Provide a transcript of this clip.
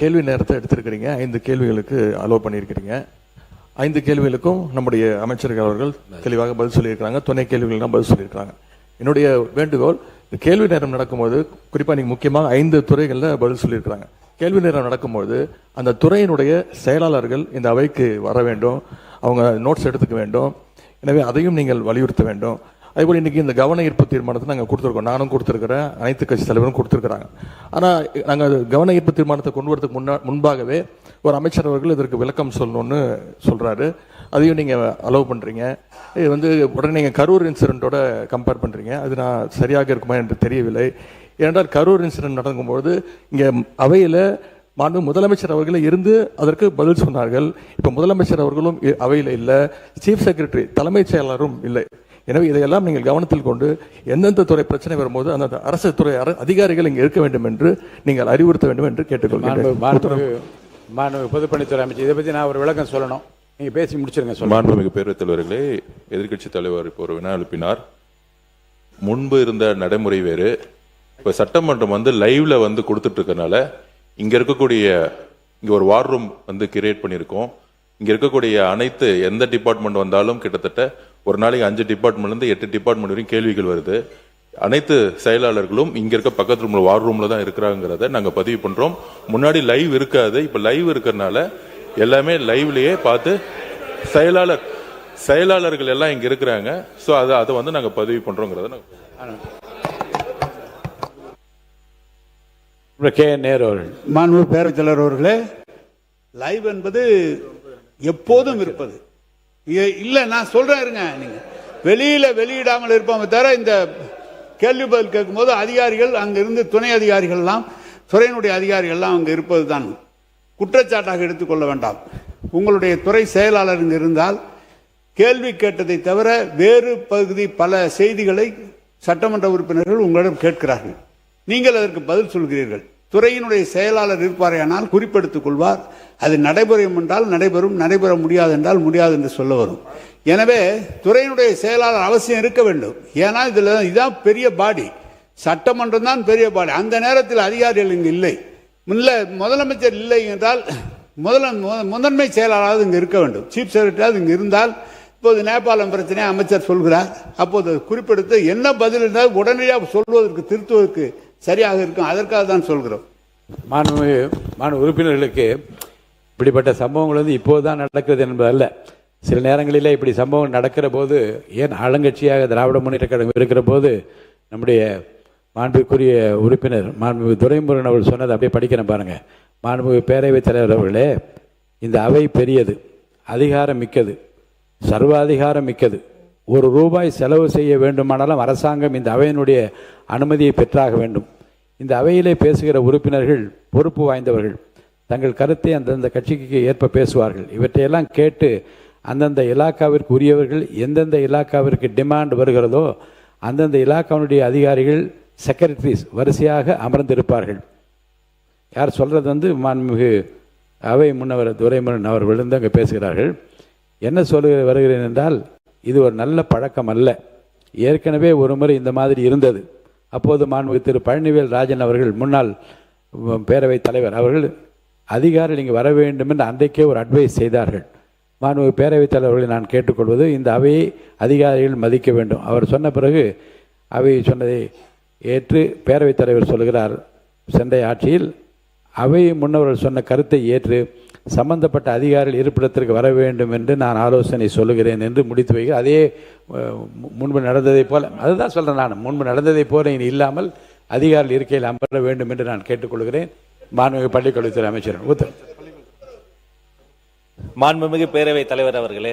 கேள்வி நேரத்தை எடுத்திருக்கிறீங்க. 5 கேள்விகளுக்கு அலோவ் பண்ணியிருக்கிறீங்க. 5 கேள்விகளுக்கும் நம்முடைய அமைச்சர்கள் அவர்கள் தெளிவாக பதில் சொல்லியிருக்கிறாங்க. துணை கேள்விகள்லாம் பதில் சொல்லியிருக்கிறாங்க. என்னுடைய வேண்டுகோள், கேள்வி நேரம் நடக்கும்போது குறிப்பாக நீங்கள் முக்கியமாக 5 துறைகளில் பதில் சொல்லியிருக்கிறாங்க. கேள்வி நேரம் நடக்கும்போது அந்த துறையினுடைய செயலாளர்கள் இந்த அவைக்கு வர வேண்டும், அவங்க நோட்ஸ் எடுத்துக்க வேண்டும். எனவே அதையும் நீங்கள் வலியுறுத்த வேண்டும். அதேபோல் இன்றைக்கி இந்த கவன ஈர்ப்பு தீர்மானத்தை நாங்கள் கொடுத்துருக்கோம். நானும் கொடுத்துருக்கிறேன், அனைத்து கட்சி தலைவரும் கொடுத்துருக்குறாங்க. ஆனால் நாங்கள் கவன ஈர்ப்பு தீர்மானத்தை கொண்டு வரதுக்கு முன்பாகவே ஒரு அமைச்சர் அவர்கள் இதற்கு விளக்கம் சொல்லணும்னு சொல்கிறாரு. அதையும் நீங்கள் அலோவ் பண்ணுறீங்க. இது உடனே நீங்கள் கரூர் இன்சிடென்ட்டோட கம்பேர் பண்ணுறீங்க. அது நான் சரியாக இருக்குமா என்று தெரியவில்லை. ஏனென்றால் கரூர் இன்சிடென்ட் நடக்கும்போது இங்கே அவையில் மாண்பு முதலமைச்சர் அவர்களே இருந்து அதற்கு பதில் சொன்னார்கள். இப்போ முதலமைச்சர் அவர்களும் அவையில் இல்லை, சீஃப் செக்ரட்டரி தலைமைச் செயலாளரும் இல்லை. எனவே இதையெல்லாம் நீங்கள் கவனத்தில் கொண்டு எந்தெந்த துறை பிரச்சனை வரும்போது அந்த அரசு துறை அதிகாரிகள் இங்கே இருக்க வேண்டும் என்று நீங்கள் அறிவுறுத்த வேண்டும் என்று கேட்டுக்கொள்கிறேன். பொதுப்பணித்துறை அமைச்சர், இதை பற்றி நான் ஒரு விளக்கம் சொல்லணும். நீங்கள் பேசி முடிச்சிருங்க. மாண்புமிகு பேரவைத் தலைவர்களே, எதிர்கட்சி தலைவர் இப்போ ஒரு வினா எழுப்பினார். முன்பு இருந்த நடைமுறை வேறு. இப்போ சட்டமன்றம் லைவ்ல கொடுத்துட்டு இருக்கனால இங்க இருக்கக்கூடிய ஒரு வார் ரூம் கிரியேட் பண்ணியிருக்கோம். இங்க இருக்கக்கூடிய அனைத்து எந்த டிபார்ட்மெண்ட் வந்தாலும் கிட்டத்தட்ட ஒரு நாளைக்கு 5 டிபார்ட்மெண்ட்லேருந்து 8 டிபார்ட்மெண்ட் வரைக்கும் கேள்விகள் வருது. அனைத்து செயலாளர்களும் இங்க இருக்க பக்கத்து ரூம்ல வார் ரூம்ல தான் இருக்கிறாங்கிறத நாங்க பதிவு பண்றோம். முன்னாடி லைவ் இருக்காது, இப்ப லைவ் இருக்கிறதுனால எல்லாமே லைவ்லயே பார்த்து செயலாளர்கள் எல்லாம் இங்க இருக்கிறாங்க. ஸோ அதை நாங்க பதிவு பண்றோங்கிறத மாண்பு பேரவைத் தலைவர் அவர்களே, லைவ் என்பது எப்போதும் இருப்பது இல்ல. நான் சொல்றேன் இருங்க, நீங்க வெளியிடாமல் இருப்போம் தவிர இந்த கேள்வி பதில் கேட்கும் போது அதிகாரிகள் அங்கிருந்து துணை அதிகாரிகள்லாம் துறையினுடைய அதிகாரிகள்லாம் அங்கு இருப்பது தான் குற்றச்சாட்டாக எடுத்துக்கொள்ள வேண்டாம். உங்களுடைய துறை செயலாளர் இங்கு இருந்தால் கேள்வி கேட்டதை தவிர வேறு பகுதி பல செய்திகளை சட்டமன்ற உறுப்பினர்கள் உங்களிடம் கேட்கிறார்கள். நீங்கள் அதற்கு பதில் சொல்கிறீர்கள். துறையினுடைய செயலாளர் இருப்பாரையானால் குறிப்பெடுத்துக் கொள்வார். அது நடைபெறும் என்றால் நடைபெறும், நடைபெற முடியாது என்றால் முடியாது என்று சொல்ல வரும். எனவே துறையினுடைய செயலாளர் அவசியம் இருக்க வேண்டும். ஏன்னா இதுதான் பெரிய பாடி, சட்டமன்றம் தான் பெரிய பாடி. அந்த நேரத்தில் அதிகாரிகள் இங்கு இல்லை. முதலமைச்சர் இல்லை என்றால் முதன்மை செயலாளர் இங்கு இருக்க வேண்டும். சீஃப் செக்ரட்டரி இங்கு இருந்தால், இப்போது நேபாளம் பிரச்சனை அமைச்சர் சொல்கிறார், அப்போது குறிப்பெடுத்து என்ன பதில் இருந்தால் உடனடியாக சொல்வதற்கு திருத்துவதற்கு சரியாக இருக்கும். அதற்காக தான் சொல்கிறோம். மாண்பு உறுப்பினர்களுக்கு இப்படிப்பட்ட சம்பவங்கள் இப்போதுதான் நடக்கிறது என்பதல்ல. சில நேரங்களிலே இப்படி சம்பவம் நடக்கிற போது, ஏன் ஆளுங்கட்சியாக திராவிட முன்னேற்ற கழகம் இருக்கிற போது, நம்முடைய மாண்புக்குரிய உறுப்பினர் மாண்பு துரைமுருகன் அவர்கள் சொன்னதை அப்படியே படிக்கிறேன் பாருங்க. மாண்பு பேரவைத் தலைவர் அவர்களே, இந்த அவை பெரியது, அதிகாரம் மிக்கது, சர்வாதிகாரம் மிக்கது. ₹1 செலவு செய்ய வேண்டுமானாலும் அரசாங்கம் இந்த அவையினுடைய அனுமதியை பெற்றாக வேண்டும். இந்த அவையிலே பேசுகிற உறுப்பினர்கள் பொறுப்பு வாய்ந்தவர்கள். தங்கள் கருத்தை அந்தந்த கட்சிக்கு ஏற்ப பேசுவார்கள். இவற்றையெல்லாம் கேட்டு அந்தந்த இலாக்காவிற்கு உரியவர்கள் எந்தெந்த இலாக்காவிற்கு டிமாண்ட் வருகிறதோ அந்தந்த இலாக்காவுடைய அதிகாரிகள் செக்ரட்டரிஸ் வரிசையாக அமர்ந்திருப்பார்கள். யார் சொல்கிறது மாண்புமிகு அவை முன்னவர் துரைமுருகன் அவர்கள் அங்கே பேசுகிறார்கள். என்ன வருகிறேன் என்றால், இது ஒரு நல்ல பழக்கம் அல்ல. ஏற்கனவே ஒரு முறை இந்த மாதிரி இருந்தது. அப்போது மாண்புமிகு திரு பழனிவேல் ராஜன் அவர்கள், முன்னாள் பேரவைத் தலைவர் அவர்கள், அதிகாரிகள் இங்கே வர வேண்டும் என்று அன்றைக்கே ஒரு அட்வைஸ் செய்தார்கள். மாண்புமிகு பேரவைத் தலைவர்களை நான் கேட்டுக்கொள்வது, இந்த அவையை அதிகாரிகள் மதிக்க வேண்டும். அவர் சொன்ன பிறகு அவை சொன்னதை ஏற்று பேரவைத் தலைவர் சொல்கிறார், சென்னை ஆட்சியில் அவை முன்னவர்கள் சொன்ன கருத்தை ஏற்று சம்பந்தப்பட்ட அதிகாரிகள் இருப்பிடத்திற்கு வர வேண்டும் என்று நான் ஆலோசனை சொல்லுகிறேன் என்று முடித்து வைக்கிறேன். அதே முன்பு நடந்ததை போல, அதுதான் சொல்கிறேன் நான், முன்பு நடந்ததை போல இனி இல்லாமல் அதிகாரிகள் இருக்கையில் அமர வேண்டும் என்று நான் கேட்டுக்கொள்கிறேன். மாண்புமிகு பள்ளிக்கல்வித்துறை அமைச்சர். மாண்புமிகு பேரவைத் தலைவர் அவர்களே,